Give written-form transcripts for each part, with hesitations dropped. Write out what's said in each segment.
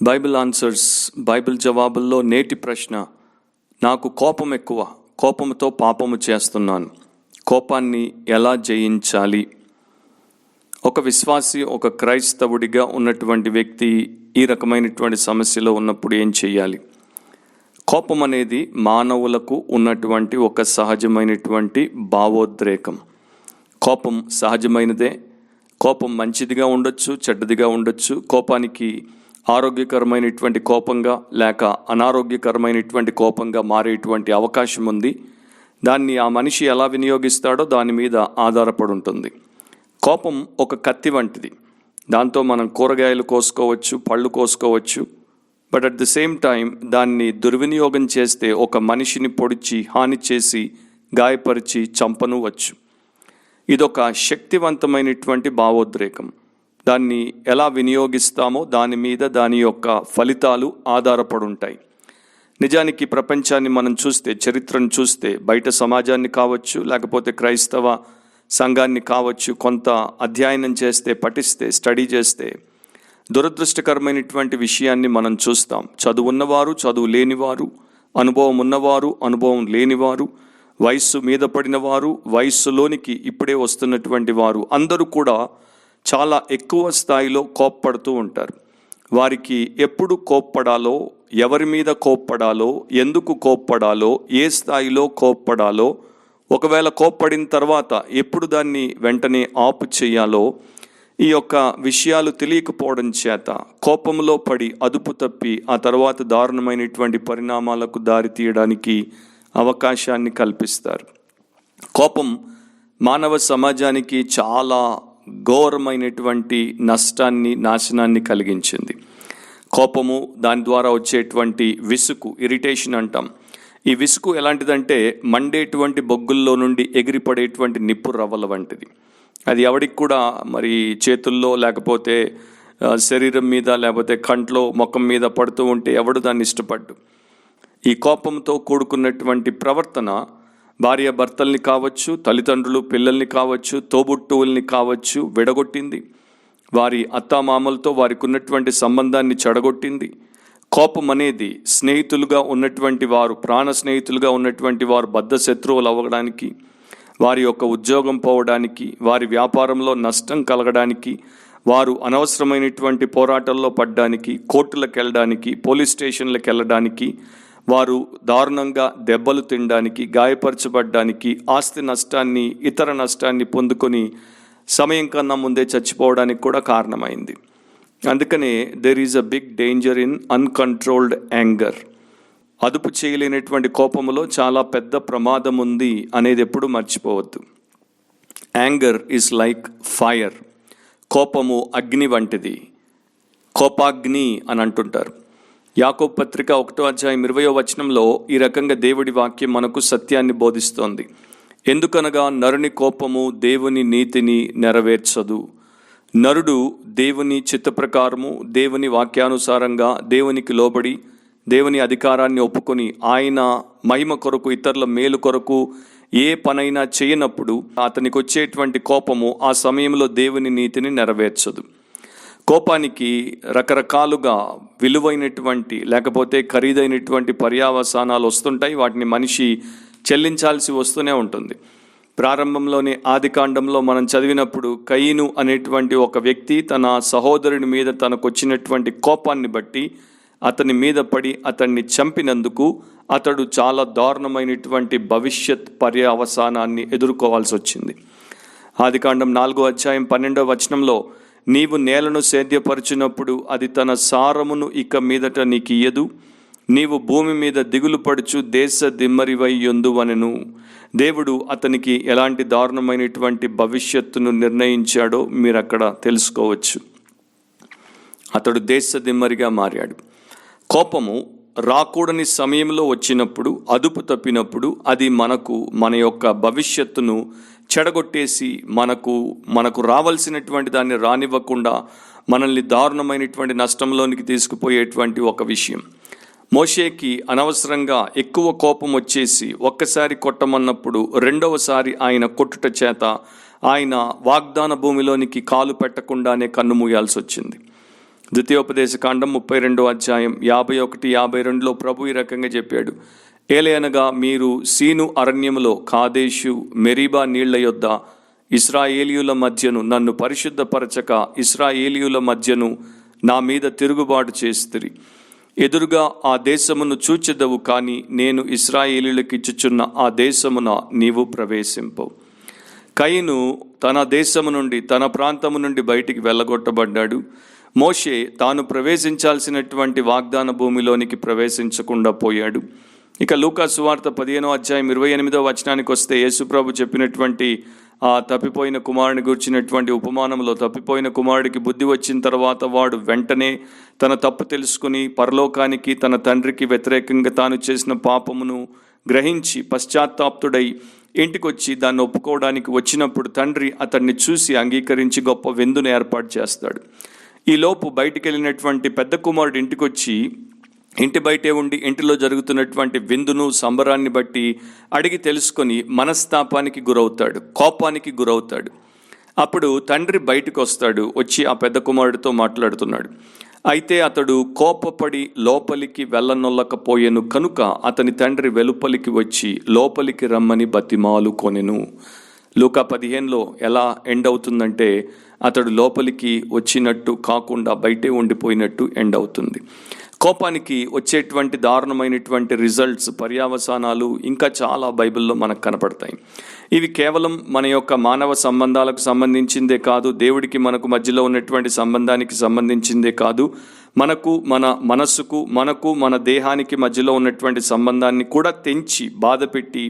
Bible answers, Bible జవాబుల్లో నేటి ప్రశ్న: నాకు కోపం ఎక్కువ, కోపంతో పాపము చేస్తున్నాను, కోపాన్ని ఎలా జయించాలి? ఒక విశ్వాసి, ఒక క్రైస్తవుడిగా ఉన్నటువంటి వ్యక్తి ఈ రకమైనటువంటి సమస్యలో ఉన్నప్పుడు ఏం చేయాలి? కోపం అనేది మానవులకు ఉన్నటువంటి ఒక సహజమైనటువంటి భావోద్రేకం. కోపం సహజమైనదే. కోపం మంచిదిగా ఉండొచ్చు, చెడ్డదిగా ఉండొచ్చు. కోపానికి ఆరోగ్యకరమైనటువంటి కోపంగా లేక అనారోగ్యకరమైనటువంటి కోపంగా మారేటువంటి అవకాశం ఉంది. దాన్ని ఆ మనిషి ఎలా వినియోగిస్తాడో దాని మీద ఆధారపడి ఉంటుంది. కోపం ఒక కత్తి వంటిది. దాంతో మనం కూరగాయలు కోసుకోవచ్చు, పళ్ళు కోసుకోవచ్చు. But at the same time దాన్ని దుర్వినియోగం చేస్తే ఒక మనిషిని పొడిచి, హాని చేసి, గాయపరిచి చంపనువచ్చు. ఇదొక శక్తివంతమైనటువంటి భావోద్రేకం. దాన్ని ఎలా వినియోగిస్తామో దాని మీద దాని యొక్క ఫలితాలు ఆధారపడి ఉంటాయి. నిజానికి ప్రపంచాన్ని మనం చూస్తే, చరిత్రను చూస్తే, బయట సమాజాన్ని కావచ్చు, లేకపోతే క్రైస్తవ సంఘాన్ని కావచ్చు, కొంత అధ్యయనం చేస్తే, పఠిస్తే, స్టడీ చేస్తే దురదృష్టకరమైనటువంటి విషయాన్ని మనం చూస్తాం. చదువు ఉన్నవారు, చదువు లేనివారు, అనుభవం ఉన్నవారు, అనుభవం లేనివారు, వయస్సు మీద పడిన వారు, వయస్సులోనికి ఇప్పుడే వస్తున్నటువంటి వారు అందరూ కూడా చాలా ఎక్కువ స్థాయిలో కోప్పడుతూ ఉంటారు. వారికి ఎప్పుడు కోప్పడాలో, ఎవరి మీద కోప్పడాలో, ఎందుకు కోప్పడాలో, ఏ స్థాయిలో కోప్పడాలో, ఒకవేళ కోప్పడిన తర్వాత ఎప్పుడు దాన్ని వెంటనే ఆపు చేయాలో ఈ యొక్క విషయాలు తెలియకపోవడం చేత కోపంలో పడి అదుపు తప్పి ఆ తర్వాత దారుణమైనటువంటి పరిణామాలకు దారి తీయడానికి అవకాశాన్ని కల్పిస్తారు. కోపం మానవ సమాజానికి చాలా ఘోరమైనటువంటి నష్టాన్ని, నాశనాన్ని కలిగించింది. కోపము, దాని ద్వారా వచ్చేటువంటి విసుగు, ఇరిటేషన్ అంటాం. ఈ విసుగు ఎలాంటిదంటే మండేటువంటి బొగ్గుల్లో నుండి ఎగిరిపడేటువంటి నిప్పు రవ్వల వంటిది. అది ఎవడికి కూడా మరి చేతుల్లో లేకపోతే శరీరం మీద లేకపోతే కంట్లో, ముఖం మీద పడుతూ ఉంటే ఎవడు దాన్ని ఇష్టపడ్డు. ఈ కోపంతో కూడుకున్నటువంటి ప్రవర్తన భార్య భర్తల్ని కావచ్చు, తల్లిదండ్రులు పిల్లల్ని కావచ్చు, తోబుట్టువుల్ని కావచ్చు విడగొట్టింది. వారి అత్తామామలతో వారికి ఉన్నటువంటి సంబంధాన్ని చెడగొట్టింది. కోపం అనేది స్నేహితులుగా ఉన్నటువంటి వారు, ప్రాణ స్నేహితులుగా ఉన్నటువంటి వారు బద్ధ శత్రువులు అవ్వడానికి, వారి యొక్క ఉద్యోగం పోవడానికి, వారి వ్యాపారంలో నష్టం కలగడానికి, వారు అనవసరమైనటువంటి పోరాటాల్లో పడ్డానికి, కోర్టులకు వెళ్ళడానికి, పోలీస్ స్టేషన్లకు వెళ్ళడానికి, వారు దారుణంగా దెబ్బలు తినడానికి, గాయపరచబడ్డానికి, ఆస్తి నష్టాన్ని, ఇతర నష్టాన్ని పొందుకొని సమయం కన్నా ముందే చచ్చిపోవడానికి కూడా కారణమైంది. అందుకనే there is a big danger in uncontrolled anger. అదుపు చేయలేనటువంటి కోపములో చాలా పెద్ద ప్రమాదం ఉంది అనేది ఎప్పుడు మర్చిపోవద్దు. Anger is like fire. కోపము అగ్ని వంటిది. కోపాగ్ని అని అంటుంటారు. యాకోబు పత్రిక 1:20 ఈ రకంగా దేవుడి వాక్యం మనకు సత్యాన్ని బోధిస్తోంది. ఎందుకనగా నరుని కోపము దేవుని నీతిని నెరవేర్చదు. నరుడు దేవుని చిత్త ప్రకారము, దేవుని వాక్యానుసారంగా దేవునికి లోబడి, దేవుని అధికారాన్ని ఒప్పుకొని ఆయన మహిమ కొరకు, ఇతరుల మేలు కొరకు ఏ పనైనా చేయనప్పుడు అతనికి వచ్చేటువంటి కోపము ఆ సమయంలో దేవుని నీతిని నెరవేర్చదు. కోపానికి రకరకాలుగా విలువైనటువంటి లేకపోతే ఖరీదైనటువంటి పర్యావసానాలు వస్తుంటాయి. వాటిని మనిషి చెల్లించాల్సి వస్తూనే ఉంటుంది. ప్రారంభంలోనే ఆదికాండంలో మనం చదివినప్పుడు కయీను అనేటువంటి ఒక వ్యక్తి తన సహోదరుని మీద తనకు వచ్చినటువంటి కోపాన్ని బట్టి అతని మీద పడి అతన్ని చంపినందుకు అతడు చాలా దారుణమైనటువంటి భవిష్యత్ పర్యావసానాన్ని ఎదుర్కోవాల్సి వచ్చింది. ఆదికాండం 4:12 నీవు నేలను సేద్యపరచినప్పుడు అది తన సారమును ఇక మీదట నీకు ఇయ్యదు, నీవు భూమి మీద దిగులు పడుచు దేశ దిమ్మరివై యొందువనెను. దేవుడు అతనికి ఎలాంటి దారుణమైనటువంటి భవిష్యత్తును నిర్ణయించాడో మీరు అక్కడ తెలుసుకోవచ్చు. అతడు దేశ దిమ్మరిగా మారాడు. కోపము రాకూడని సమయంలో వచ్చినప్పుడు, అదుపు తప్పినప్పుడు అది మన యొక్క భవిష్యత్తును చెడగొట్టేసి మనకు రావాల్సినటువంటి దాన్ని రానివ్వకుండా మనల్ని దారుణమైనటువంటి నష్టంలోనికి తీసుకుపోయేటువంటి ఒక విషయం. మోషేకి అనవసరంగా ఎక్కువ కోపం వచ్చేసి ఒక్కసారి కొట్టమన్నప్పుడు రెండవసారి ఆయన కొట్టుట చేత ఆయన వాగ్దాన భూమిలోనికి కాలు పెట్టకుండానే కన్ను మూయాల్సి వచ్చింది. ద్వితీయోపదేశకాండం 32వ అధ్యాయం 51-52లో ప్రభు ఈ రకంగా చెప్పాడు. ఏలయనగా మీరు సీను అరణ్యములో కాదేషు మెరీబా నీళ్ల యొద్ద ఇశ్రాయేలీయుల మధ్యను నన్ను పరిశుద్ధపరచక ఇశ్రాయేలీయుల మధ్యను నా మీద తిరుగుబాటు చేస్తురి. ఎదురుగా ఆ దేశమును చూచెదవు, కానీ నేను ఇశ్రాయేలీయులకు ఇచ్చుచున్న ఆ దేశమున నీవు ప్రవేశింపవు. కయీను తన దేశము నుండి తన ప్రాంతము నుండి బయటికి వెళ్ళగొట్టబడ్డాడు. మోషే తాను ప్రవేశించాల్సినటువంటి వాగ్దాన భూమిలోనికి ప్రవేశించకుండా పోయాడు. ఇక లూకా సువార్త 15వ అధ్యాయం 28వ వచనానికి వస్తే యేసుప్రభు చెప్పినటువంటి ఆ తప్పిపోయిన కుమారుని గురించినటువంటి ఉపమానంలో, తప్పిపోయిన కుమారుడికి బుద్ధి వచ్చిన తర్వాత వాడు వెంటనే తన తప్పు తెలుసుకుని పరలోకానికి తన తండ్రికి వ్యతిరేకంగా తాను చేసిన పాపమును గ్రహించి పశ్చాత్తాప్తుడై ఇంటికొచ్చి దాన్ని ఒప్పుకోవడానికి వచ్చినప్పుడు తండ్రి అతన్ని చూసి అంగీకరించి గొప్ప విందును ఏర్పాటు చేస్తాడు. ఈలోపు బయటికి వెళ్ళినటువంటి పెద్ద కుమారుడు ఇంటికొచ్చి ఇంటి బయటే ఉండి ఇంటిలో జరుగుతున్నటువంటి విందును సంబరాన్ని బట్టి అడిగి తెలుసుకొని మనస్తాపానికి గురవుతాడు, కోపానికి గురవుతాడు. అప్పుడు తండ్రి బయటకు వస్తాడు, వచ్చి ఆ పెద్ద కుమారుడితో మాట్లాడుతున్నాడు. అయితే అతడు కోపపడి లోపలికి వెళ్ళనొల్లకపోయెను కనుక అతని తండ్రి వెలుపలికి వచ్చి లోపలికి రమ్మని బతిమాలు కొనెను. లూకా 15లో ఎలా ఎండ్ అవుతుందంటే అతడు లోపలికి వచ్చినట్టు కాకుండా బయటే ఉండిపోయినట్టు ఎండ్ అవుతుంది. కోపానికి వచ్చేటువంటి దారుణమైనటువంటి రిజల్ట్స్, పర్యావసానాలు ఇంకా చాలా బైబిల్లో మనకు కనపడతాయి. ఇవి కేవలం మన యొక్క మానవ సంబంధాలకు సంబంధించిందే కాదు, దేవుడికి మనకు మధ్యలో ఉన్నటువంటి సంబంధానికి సంబంధించిందే కాదు, మనకు మన మనస్సుకు మనకు మన దేహానికి మధ్యలో ఉన్నటువంటి సంబంధాన్ని కూడా తెంచి బాధపెట్టి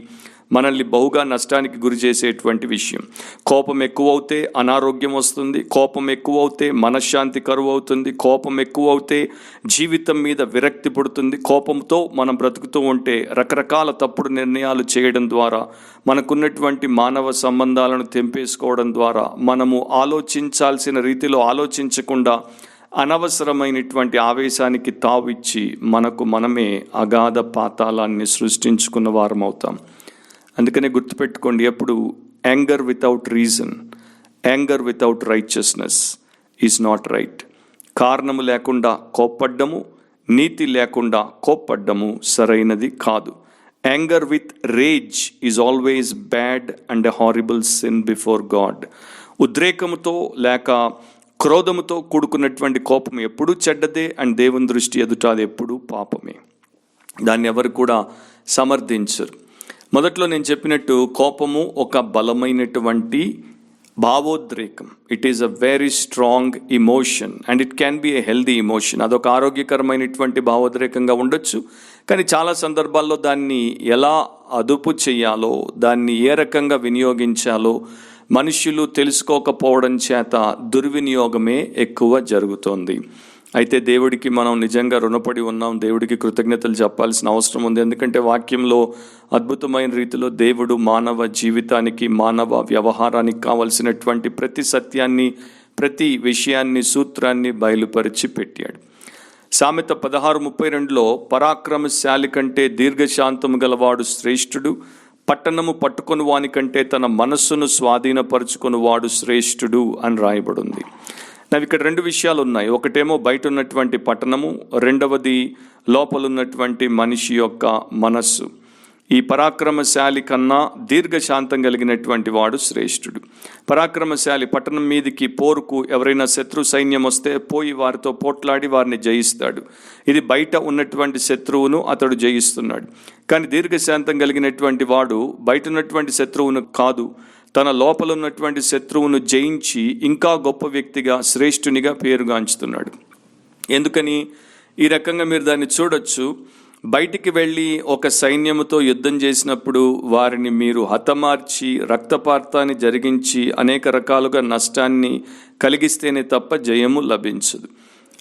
మనల్ని బహుగా నష్టానికి గురి చేసేటువంటి విషయం. కోపం ఎక్కువవుతే అనారోగ్యం వస్తుంది, కోపం ఎక్కువవుతే మనశ్శాంతి కరువు అవుతుంది, కోపం ఎక్కువవుతే జీవితం మీద విరక్తి పుడుతుంది. కోపంతో మనం బ్రతుకుతూ ఉంటే రకరకాల తప్పుడు నిర్ణయాలు చేయడం ద్వారా, మనకున్నటువంటి మానవ సంబంధాలను తెంపేసుకోవడం ద్వారా, మనము ఆలోచించాల్సిన రీతిలో ఆలోచించకుండా అనవసరమైనటువంటి ఆవేశానికి తావిచ్చి మనకు మనమే అగాధ పాతాళాన్ని సృష్టించుకున్న వారం అవుతాం. అందుకనే గుర్తుపెట్టుకోండి, ఎప్పుడు anger without reason, anger without righteousness is not right. కారణము లేకుండా కోప్పడ్డము, నీతి లేకుండా కోప్పడ్డము సరైనది కాదు. Anger with rage is always bad and a horrible sin before God. ఉద్రేకముతో లేక క్రోధముతో కూడుకున్నటువంటి కోపం ఎప్పుడూ చెడ్డదే అండ్ దేవుని దృష్టి ఎదుట అది ఎప్పుడూ పాపమే. దాన్ని ఎవరు కూడా సమర్థించరు. మొదట్లో నేను చెప్పినట్టు కోపము ఒక బలమైనటువంటి భావోద్రేకం. It is a very strong emotion and it can be a healthy emotion. అదొక ఆరోగ్యకరమైనటువంటి భావోద్రేకంగా ఉండొచ్చు, కానీ చాలా సందర్భాల్లో దాన్ని ఎలా అదుపు చేయాలో, దాన్ని ఏ రకంగా వినియోగించాలో మనుషులు తెలుసుకోకపోవడం చేత దుర్వినియోగమే ఎక్కువ జరుగుతోంది. అయితే దేవుడికి మనం నిజంగా రుణపడి ఉన్నాం, దేవుడికి కృతజ్ఞతలు చెప్పాల్సిన అవసరం ఉంది. ఎందుకంటే వాక్యంలో అద్భుతమైన రీతిలో దేవుడు మానవ జీవితానికి, మానవ వ్యవహారానికి కావలసినటువంటి ప్రతి సత్యాన్ని, ప్రతి విషయాన్ని, సూత్రాన్ని బయలుపరిచి పెట్టాడు. సామెత 16:32లో పరాక్రమశాలి కంటే దీర్ఘశాంతము గలవాడు శ్రేష్ఠుడు, పట్టణము పట్టుకొని వాని కంటే తన మనస్సును స్వాధీనపరుచుకొని వాడు శ్రేష్ఠుడు అని రాయబడింది. నాకు ఇక్కడ రెండు విషయాలు ఉన్నాయి. ఒకటేమో బయట ఉన్నటువంటి పట్టణము, రెండవది లోపలున్నటువంటి మనిషి యొక్క మనస్సు. ఈ పరాక్రమశాలి కన్నా దీర్ఘశాంతం కలిగినటువంటి వాడు శ్రేష్ఠుడు. పరాక్రమశాలి పట్టణం మీదికి పోరుకు ఎవరైనా శత్రు సైన్యం వస్తే పోయి వారితో పోట్లాడి వారిని జయిస్తాడు. ఇది బయట ఉన్నటువంటి శత్రువును అతడు జయిస్తున్నాడు. కానీ దీర్ఘశాంతం కలిగినటువంటి వాడు బయట ఉన్నటువంటి శత్రువును కాదు, తన లోపల ఉన్నటువంటి శత్రువును జయించి ఇంకా గొప్ప వ్యక్తిగా, శ్రేష్ఠునిగా పేరుగాంచుతున్నాడు. ఎందుకని ఈ రకంగా మీరు దాన్ని చూడొచ్చు. బయటికి వెళ్ళి ఒక సైన్యముతో యుద్ధం చేసినప్పుడు వారిని మీరు హతమార్చి రక్తపాతాన్ని జరిగించి అనేక రకాలుగా నష్టాన్ని కలిగిస్తేనే తప్ప జయము లభించదు.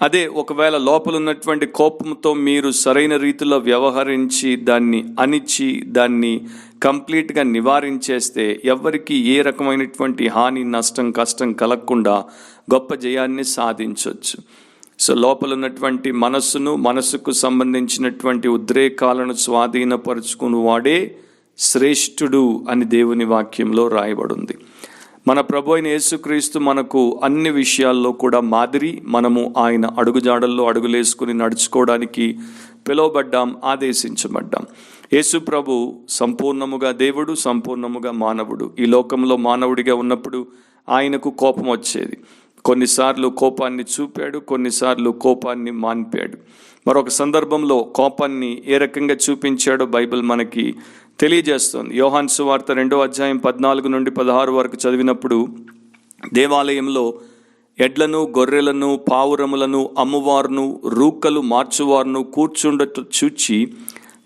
అదే ఒకవేళ లోపల ఉన్నటువంటి కోపంతో మీరు సరైన రీతిలో వ్యవహరించి దాన్ని అణిచి దాన్ని కంప్లీట్గా నివారించేస్తే ఎవరికి ఏ రకమైనటువంటి హాని, నష్టం, కష్టం కలగకుండా గొప్ప జయాన్ని సాధించవచ్చు. సో లోపల ఉన్నటువంటి మనస్సుకు సంబంధించినటువంటి ఉద్రేకాలను స్వాధీనపరుచుకుని వాడే శ్రేష్ఠుడు అని దేవుని వాక్యంలో రాయబడింది. మన ప్రభు అయిన యేసుక్రీస్తు మనకు అన్ని విషయాల్లో కూడా మాదిరి. మనము ఆయన అడుగుజాడల్లో అడుగులేసుకుని నడుచుకోవడానికి పిలువబడ్డాం, ఆదేశించబడ్డాం. యేసు ప్రభు సంపూర్ణముగా దేవుడు, సంపూర్ణముగా మానవుడు. ఈ లోకంలో మానవుడిగా ఉన్నప్పుడు ఆయనకు కోపం వచ్చేది. కొన్నిసార్లు కోపాన్ని చూపాడు, కొన్నిసార్లు కోపాన్ని మాన్పాడు. మరొక సందర్భంలో కోపాన్ని ఏ రకంగా చూపించాడో బైబిల్ మనకి తెలియజేస్తుంది. యోహాను సువార్త 2వ అధ్యాయం 14 నుండి 16 వరకు చదివినప్పుడు, దేవాలయంలో ఎడ్లను, గొర్రెలను, పావురములను అమ్మువారును, రూకలు మార్చువారును కూర్చుండట చూచి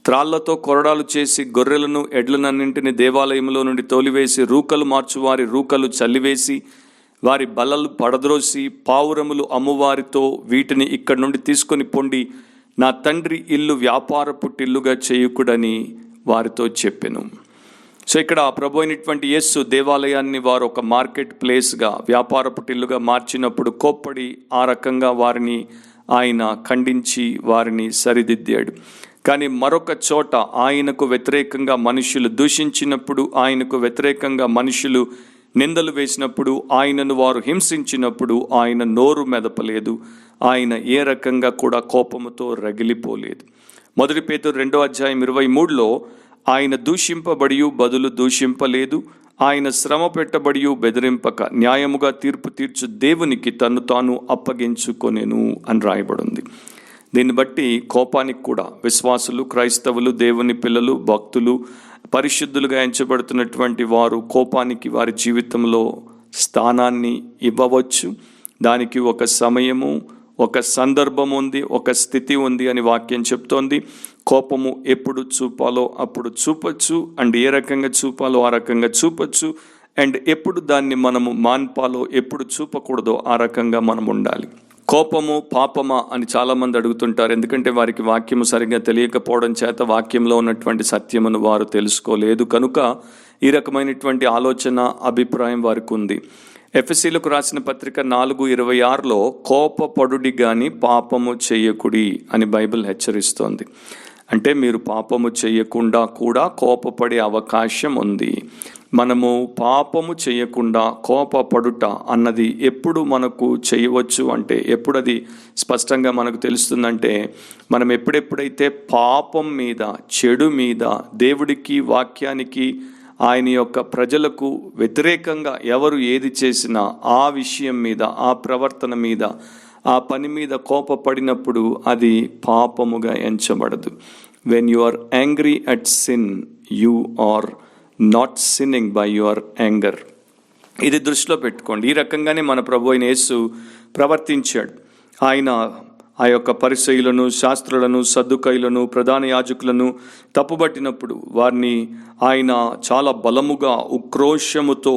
త్రాళ్లతో కొరడాలు చేసి గొర్రెలను, ఎడ్లనన్నింటిని దేవాలయంలో నుండి తోలివేసి, రూకలు మార్చువారి రూకలు చల్లివేసి, వారి బల్లలు పడద్రోసి, పావురములు అమ్మువారితో, వీటిని ఇక్కడి నుండి తీసుకొని పొండి, నా తండ్రి ఇల్లు వ్యాపారపు టిల్లుగా చేయుకుడని వారితో చెప్పెను. సో ఇక్కడ ప్రభు అయినటువంటి యేసు దేవాలయాన్ని వారు ఒక మార్కెట్ ప్లేస్గా, వ్యాపారపు టిల్లుగా మార్చినప్పుడు కోప్పడి ఆ రకంగా వారిని ఆయన ఖండించి వారిని సరిదిద్దాడు. కానీ మరొక చోట ఆయనకు వ్యతిరేకంగా మనుషులు దూషించినప్పుడు, ఆయనకు వ్యతిరేకంగా మనుషులు నిందలు వేసినప్పుడు, ఆయనను వారు హింసించినప్పుడు ఆయన నోరు మెదపలేదు. ఆయన ఏ రకంగా కూడా కోపముతో రగిలిపోలేదు. 1 పేతురు 2వ అధ్యాయం 23లో, ఆయన దూషింపబడి బదులు దూషింపలేదు, ఆయన శ్రమ పెట్టబడి బెదిరింపక న్యాయముగా తీర్పు తీర్చు దేవునికి తను తాను అప్పగించుకొనెను అని రాయబడింది. దీన్ని బట్టి కోపానికి కూడా విశ్వాసులు, క్రైస్తవులు, దేవుని పిల్లలు, భక్తులు, పరిశుద్ధులుగా ఎంచబడుతున్నటువంటి వారు కోపానికి వారి జీవితంలో స్థానాన్ని ఇవ్వవచ్చు. దానికి ఒక సమయము, ఒక సందర్భం ఉంది, ఒక స్థితి ఉంది అని వాక్యం చెప్తోంది. కోపము ఎప్పుడు చూపాలో అప్పుడు చూపొచ్చు, అండ్ ఏ రకంగా చూపాలో ఆ రకంగా చూపొచ్చు, అండ్ ఎప్పుడు దాన్ని మనము మాన్పాలో ఎప్పుడు చూపకూడదో ఆ రకంగా మనం ఉండాలి. కోపము పాపమా అని చాలామంది అడుగుతుంటారు. ఎందుకంటే వారికి వాక్యము సరిగ్గా తెలియకపోవడం చేత వాక్యంలో ఉన్నటువంటి సత్యమును వారు తెలుసుకోలేదు కనుక ఈ రకమైనటువంటి ఆలోచన, అభిప్రాయం వారికి ఉంది. ఎఫెసీలకు రాసిన పత్రిక 4:26లో కోపపడుడి గాని పాపము చెయ్యకుడి అని బైబిల్ హెచ్చరిస్తోంది. అంటే మీరు పాపము చేయకుండా కూడా కోపపడే అవకాశం ఉంది. మనము పాపము చేయకుండా కోపపడుట అన్నది ఎప్పుడు మనకు చేయవచ్చు అంటే, ఎప్పుడు అది స్పష్టంగా మనకు తెలుస్తుందంటే, మనం ఎప్పుడెప్పుడైతే పాపం మీద, చెడు మీద, దేవుడికి, వాక్యానికి, ఆయన యొక్క ప్రజలకు వ్యతిరేకంగా ఎవరు ఏది చేసినా ఆ విషయం మీద, ఆ ప్రవర్తన మీద, ఆ పని మీద కోపపడినప్పుడు అది పాపముగా ఎంచబడదు. When you are angry at sin, you are not sinning by your anger. ఇది దృష్టిలో పెట్టుకోండి. ఈ రకంగానే మన ప్రభు అయిన యేసు ప్రవర్తించాడు. ఆయన ఆ యొక్క పరిసయ్యులను, శాస్త్రులను, సద్దుకైలను, ప్రధాన యాజకులను తప్పుబట్టినప్పుడు వారిని ఆయన చాలా బలముగా, ఉక్రోషముతో,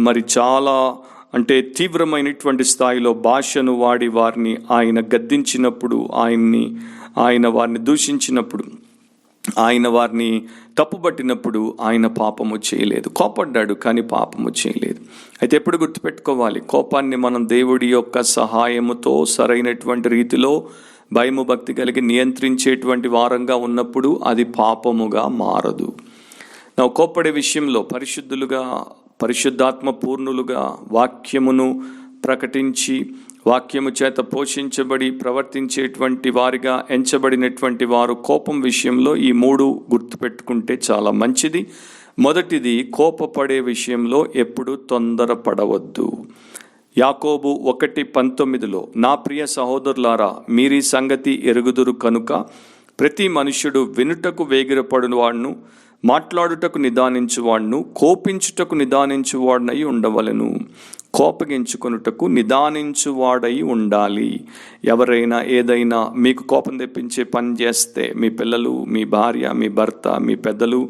మరి చాలా అంటే తీవ్రమైనటువంటి స్థాయిలో భాషను వాడి వారిని ఆయన గద్దించినప్పుడు, ఆయన వారిని దూషించినప్పుడు, ఆయన వారిని తప్పుబట్టినప్పుడు ఆయన పాపము చేయలేదు. కోపడ్డాడు కానీ పాపము చేయలేదు. అయితే ఎప్పుడు గుర్తుపెట్టుకోవాలి, కోపాన్ని మనం దేవుడి యొక్క సహాయముతో సరైనటువంటి రీతిలో భయము భక్తి కలిగి నియంత్రించేటువంటి వారంగా ఉన్నప్పుడు అది పాపముగా మారదు. నా కోపడే విషయంలో పరిశుద్ధులుగా, పరిశుద్ధాత్మ పూర్ణులుగా, వాక్యమును ప్రకటించి వాక్యము చేత పోషించబడి ప్రవర్తించేటువంటి వారిగా ఎంచబడినటువంటి వారు కోపం విషయంలో ఈ 3 గుర్తుపెట్టుకుంటే చాలా మంచిది. మొదటిది, కోపపడే విషయంలో ఎప్పుడు తొందరపడవద్దు. యాకోబు 1:19లో, నా ప్రియ సహోదరులారా, మీరీ సంగతి ఎరుగుదురు కనుక ప్రతి మనుష్యుడు వినుటకు వేగిరపడువాడును, మాట్లాడుటకు నిదానించువాడును, కోపించుటకు నిదానించువాడనై ఉండవలెను. కోపగించుకొనుటకు నిదానించువాడై ఉండాలి. ఎవరైనా ఏదైనా మీకు కోపం తెప్పించే పని చేస్తే, మీ పిల్లలు, మీ భార్య, మీ భర్త, మీ పెద్దలు,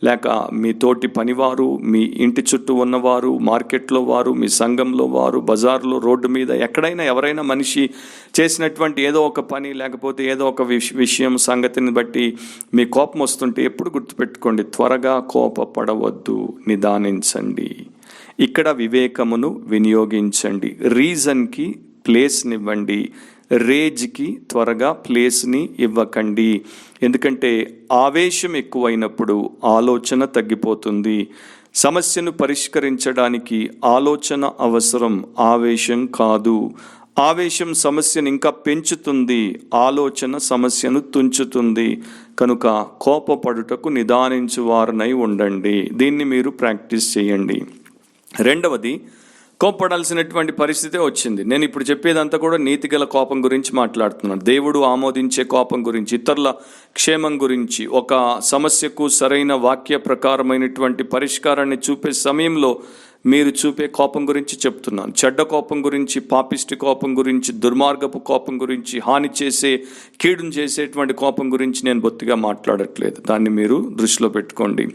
లేక మీ తోటి పనివారు, మీ ఇంటి చుట్టూ ఉన్నవారు, మార్కెట్లో వారు, మీ సంఘంలో వారు, బజార్లో, రోడ్డు మీద, ఎక్కడైనా ఎవరైనా మనిషి చేసినటువంటి ఏదో ఒక పని లేకపోతే ఏదో ఒక విషయం, సంగతిని బట్టి మీ కోపం వస్తుంటే ఎప్పుడు గుర్తుపెట్టుకోండి, త్వరగా కోపపడవద్దు, నిదానించండి. ఇక్కడ వివేకమును వినియోగించండి. రీజన్కి ప్లేస్నివ్వండి, రేజ్కి త్వరగా ప్లేస్ని ఇవ్వకండి. ఎందుకంటే ఆవేశం ఎక్కువైనప్పుడు ఆలోచన తగ్గిపోతుంది. సమస్యను పరిష్కరించడానికి ఆలోచన అవసరం, ఆవేశం కాదు. ఆవేశం సమస్యను ఇంకా పెంచుతుంది, ఆలోచన సమస్యను తుంచుతుంది. కనుక కోపపడుటకు నిదానించువారనై ఉండండి. దీన్ని మీరు ప్రాక్టీస్ చేయండి. రెండవది, కోపపడాల్సినటువంటి పరిస్థితే వచ్చింది. నేను ఇప్పుడు చెప్పేదంతా కూడా నీతిగల కోపం గురించి మాట్లాడుతున్నాను. దేవుడు ఆమోదించే కోపం గురించి, ఇతరుల క్షేమం గురించి, ఒక సమస్యకు సరైన వాక్య ప్రకారమైనటువంటి పరిష్కారాన్ని చూపే సమయంలో మీరు చూపే కోపం గురించి చెప్తున్నాను. చెడ్డ కోపం గురించి, పాపిష్టి కోపం గురించి, దుర్మార్గపు కోపం గురించి, హాని చేసే, కీడును చేసేటువంటి కోపం గురించి నేను బొత్తిగా మాట్లాడట్లేదు. దాన్ని మీరు దృష్టిలో పెట్టుకోండి.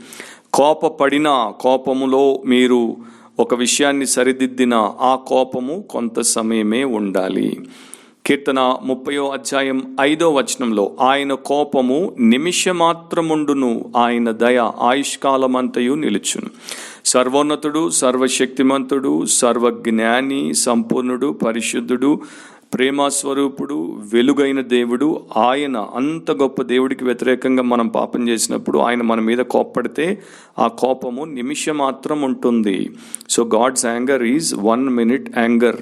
కోపపడిన కోపములో మీరు ఒక విషయాన్ని సరిదిద్దిన ఆ కోపము కొంత సమయమే ఉండాలి. కీర్తన 30వ అధ్యాయం 5వ వచనంలో ఆయన కోపము నిమిషమాత్రముండును, ఆయన దయ ఆయుష్కాలమంతయు నిలుచును. సర్వోన్నతుడు, సర్వశక్తిమంతుడు, సర్వజ్ఞాని, సంపూర్ణుడు, పరిశుద్ధుడు, ప్రేమస్వరూపుడు, వెలుగైన దేవుడు ఆయన. అంత గొప్ప దేవుడికి వ్యతిరేకంగా మనం పాపం చేసినప్పుడు ఆయన మన మీద కోప్పడితే ఆ కోపము నిమిషమాత్రం ఉంటుంది. So god's anger is 1 minute anger.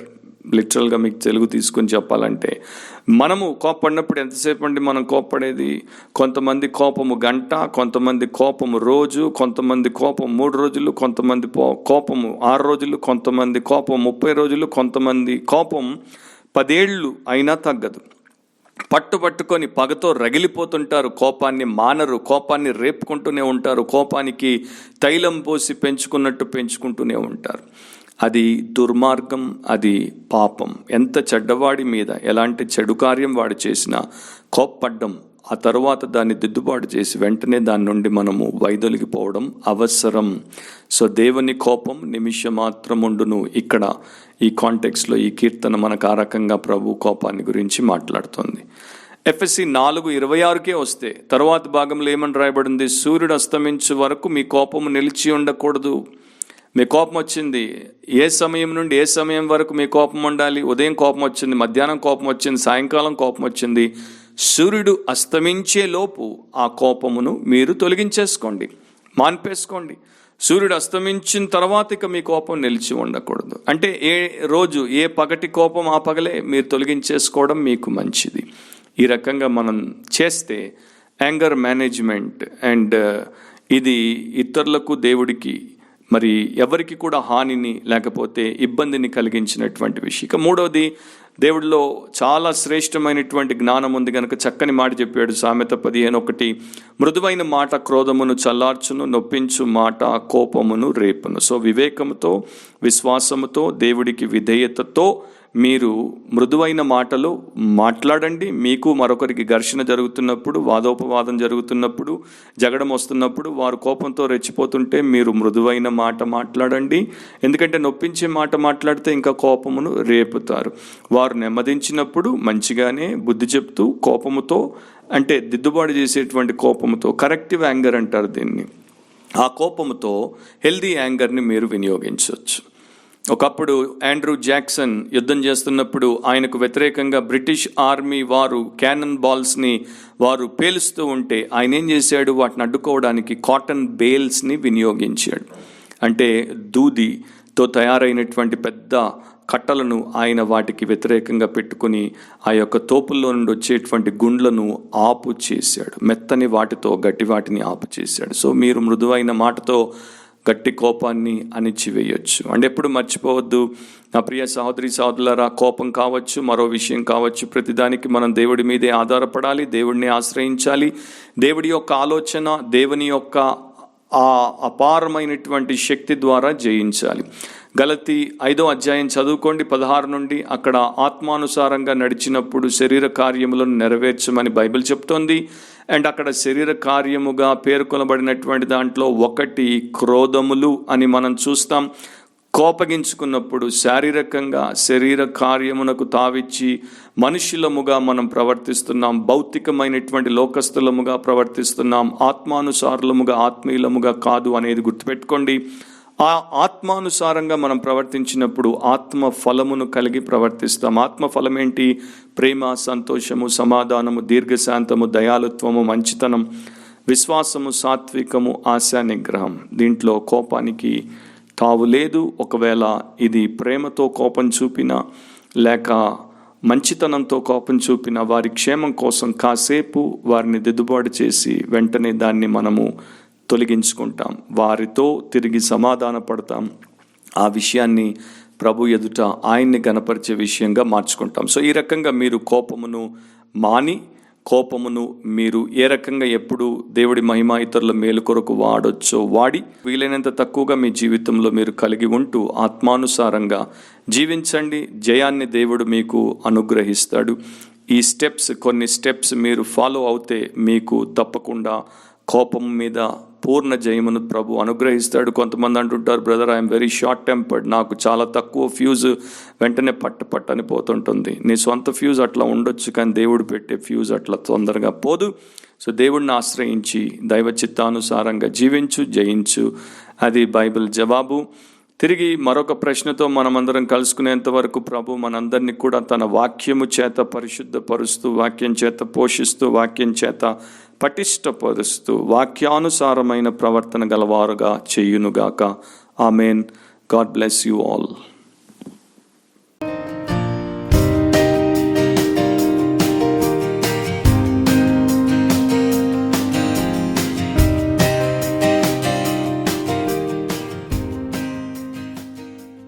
లిటరల్గా మీకు తెలుగు తీసుకొని చెప్పాలంటే, మనము కోప్పడినప్పుడు ఎంతసేపు అండి మనం కోప్పడేది? కొంతమంది కోపము గంట, కొంతమంది కోపము రోజు, కొంతమంది కోపం 3 రోజులు, కొంతమంది కోపము 6 రోజులు, కొంతమంది కోపం 30 రోజులు, కొంతమంది కోపం 10 ఏళ్ళు అయినా తగ్గదు. పట్టుకొని పగతో రగిలిపోతుంటారు, కోపాన్ని మానరు, కోపాన్ని రేపుకుంటూనే ఉంటారు, కోపానికి తైలం పోసి పెంచుకున్నట్టు పెంచుకుంటూనే ఉంటారు. అది దుర్మార్గం, అది పాపం. ఎంత చెడ్డవాడి మీద ఎలాంటి చెడు కార్యం వాడు చేసినా కోప్పడ్డం, ఆ తరువాత దాన్ని దిద్దుబాటు చేసి వెంటనే దాని నుండి మనము వైదొలిగిపోవడం అవసరం. సో దేవుని కోపం నిమిషమాత్రం ఉండును. ఇక్కడ ఈ కాంటెక్స్లో ఈ కీర్తన మనకు ఆ రకంగా ప్రభు కోపాన్ని గురించి మాట్లాడుతుంది. ఎఫ్ఎస్సి 4:26కే వస్తే తర్వాత భాగంలో ఏమని రాయబడింది? సూర్యుడు అస్తమించే వరకు మీ కోపము నిలిచి ఉండకూడదు. మీ కోపం వచ్చింది, ఏ సమయం నుండి ఏ సమయం వరకు మీ కోపం ఉండాలి? ఉదయం కోపం వచ్చింది, మధ్యాహ్నం కోపం వచ్చింది, సాయంకాలం కోపం వచ్చింది, సూర్యుడు అస్తమించే లోపు ఆ కోపమును మీరు తొలగించేసుకోండి, మాన్పేసుకోండి. సూర్యుడు అస్తమించిన తర్వాత ఇక మీ కోపం నిలిచి ఉండకూడదు. అంటే ఏ రోజు ఏ పగటి కోపం ఆ పగలే మీరు తొలగించేసుకోవడం మీకు మంచిది. ఈ రకంగా మనం చేస్తే యాంగర్ మేనేజ్మెంట్ అండ్ ఇది ఇతరులకు, దేవుడికి, మరి ఎవరికి కూడా హానిని లేకపోతే ఇబ్బందిని కలిగించినటువంటి విషయం. ఇక మూడవది, దేవుడిలో చాలా శ్రేష్టమైనటువంటి జ్ఞానం ఉంది కనుక చక్కని మాట చెప్పాడు. సామెత 15:1, మృదువైన మాట క్రోధమును చల్లార్చును, నొప్పించు మాట కోపమును రేపును. సో వివేకముతో, విశ్వాసముతో, దేవుడికి విధేయతతో మీరు మృదువైన మాటలు మాట్లాడండి. మీకు మరొకరికి ఘర్షణ జరుగుతున్నప్పుడు, వాదోపవాదం జరుగుతున్నప్పుడు, జగడం వస్తున్నప్పుడు, వారు కోపంతో రెచ్చిపోతుంటే మీరు మృదువైన మాట మాట్లాడండి. ఎందుకంటే నొప్పించే మాట మాట్లాడితే ఇంకా కోపమును రేపుతారు. వారు నెమ్మదించినప్పుడు మంచిగానే బుద్ధి చెప్తూ, కోపముతో అంటే దిద్దుబాటు చేసేటువంటి కోపముతో, కరెక్టివ్ యాంగర్ అంటారు దీన్ని, ఆ కోపముతో హెల్దీ యాంగర్ని మీరు వినియోగించవచ్చు. ఒకప్పుడు ఆండ్రూ జాక్సన్ యుద్ధం చేస్తున్నప్పుడు ఆయనకు వ్యతిరేకంగా బ్రిటిష్ ఆర్మీ వారు క్యానన్ బాల్స్ని వారు పేలుస్తూ ఉంటే ఆయన ఏం చేశాడు? వాటిని అడ్డుకోవడానికి కాటన్ బేల్స్ని వినియోగించాడు. అంటే దూదితో తయారైనటువంటి పెద్ద కట్టలను ఆయన వాటికి వ్యతిరేకంగా పెట్టుకుని ఆ యొక్క తోపుల్లో నుండి వచ్చేటువంటి గుండ్లను ఆపు చేశాడు. మెత్తని వాటితో గట్టి వాటిని ఆపు చేశాడు. సో మీరు మృదువైన మాటతో గట్టి కోపాన్ని అణిచివేయొచ్చు. అంటే ఎప్పుడు మర్చిపోవద్దు నా ప్రియ సహోదరి సహోదరులారా, కోపం కావచ్చు, మరో విషయం కావచ్చు, ప్రతిదానికి మనం దేవుడి మీదే ఆధారపడాలి, దేవుడిని ఆశ్రయించాలి. దేవుడి యొక్క ఆలోచన, దేవుని యొక్క ఆ అపారమైనటువంటి శక్తి ద్వారా జయించాలి. గలతీ 5వ అధ్యాయం చదువుకోండి 16 నుండి. అక్కడ ఆత్మానుసారంగా నడిచినప్పుడు శరీర కార్యములను నెరవేర్చమని బైబిల్ చెప్తోంది. అండ్ అక్కడ శరీర కార్యముగా పేర్కొనబడినటువంటి దాంట్లో ఒకటి క్రోధములు అని మనం చూస్తాం. కోపగించుకున్నప్పుడు శారీరకంగా శరీర కార్యమునకు తావిచ్చి మనుషులముగా మనం ప్రవర్తిస్తున్నాం, భౌతికమైనటువంటి లోకస్తులముగా ప్రవర్తిస్తున్నాం, ఆత్మానుసారులముగా ఆత్మీయులముగా కాదు అనేది గుర్తుపెట్టుకోండి. ఆ ఆత్మానుసారంగా మనం ప్రవర్తించినప్పుడు ఆత్మ ఫలమును కలిగి ప్రవర్తిస్తాం. ఆత్మ ఫలం ఏంటి? ప్రేమ, సంతోషము, సమాధానము, దీర్ఘశాంతము, దయాలుత్వము, మంచితనం, విశ్వాసము, సాత్వికము, ఆశా నిగ్రహం. దీంట్లో కోపానికి తావు లేదు. ఒకవేళ ఇది ప్రేమతో కోపం చూపినా లేక మంచితనంతో కోపం చూపిన వారి క్షేమం కోసం కాసేపు వారిని దిద్దుబాటు చేసి వెంటనే దాన్ని మనము తొలగించుకుంటాం. వారితో తిరిగి సమాధాన పడతాం. ఆ విషయాన్ని ప్రభు ఎదుట ఆయన్ని గణపరిచే విషయంగా మార్చుకుంటాం. సో ఈ రకంగా మీరు కోపమును మాని, కోపమును మీరు ఏ రకంగా ఎప్పుడు దేవుడి మహిమ, ఇతరుల మేలు కొరకు వాడొచ్చో వాడి, వీలైనంత తక్కువగా మీ జీవితంలో మీరు కలిగి ఉంటూ ఆత్మానుసారంగా జీవించండి. జయాన్ని దేవుడు మీకు అనుగ్రహిస్తాడు. ఈ కొన్ని స్టెప్స్ మీరు ఫాలో అవుతే మీకు తప్పకుండా కోపం మీద పూర్ణ జయమును ప్రభు అనుగ్రహిస్తాడు. కొంతమంది అంటుంటారు, brother I'm very short tempered, నాకు చాలా తక్కువ ఫ్యూజ్ వెంటనే పట్టని పోతుంటుంది. నీ సొంత ఫ్యూజ్ అట్లా ఉండొచ్చు, కానీ దేవుడు పెట్టే ఫ్యూజ్ అట్లా తొందరగా పోదు. సో దేవుడిని ఆశ్రయించి దైవ చిత్తానుసారంగా జీవించు, జయించు. అది బైబిల్ జవాబు. తిరిగి మరొక ప్రశ్నతో మనమందరం కలుసుకునేంత వరకు ప్రభు మనందరినీ కూడా తన వాక్యము చేత పరిశుద్ధపరుస్తూ, వాక్యం చేత పోషిస్తూ, వాక్యం చేత పటిష్టపరుస్తూ, వాక్యానుసారమైన ప్రవర్తన గలవారుగా చేయునుగాక. Amen. God bless you all.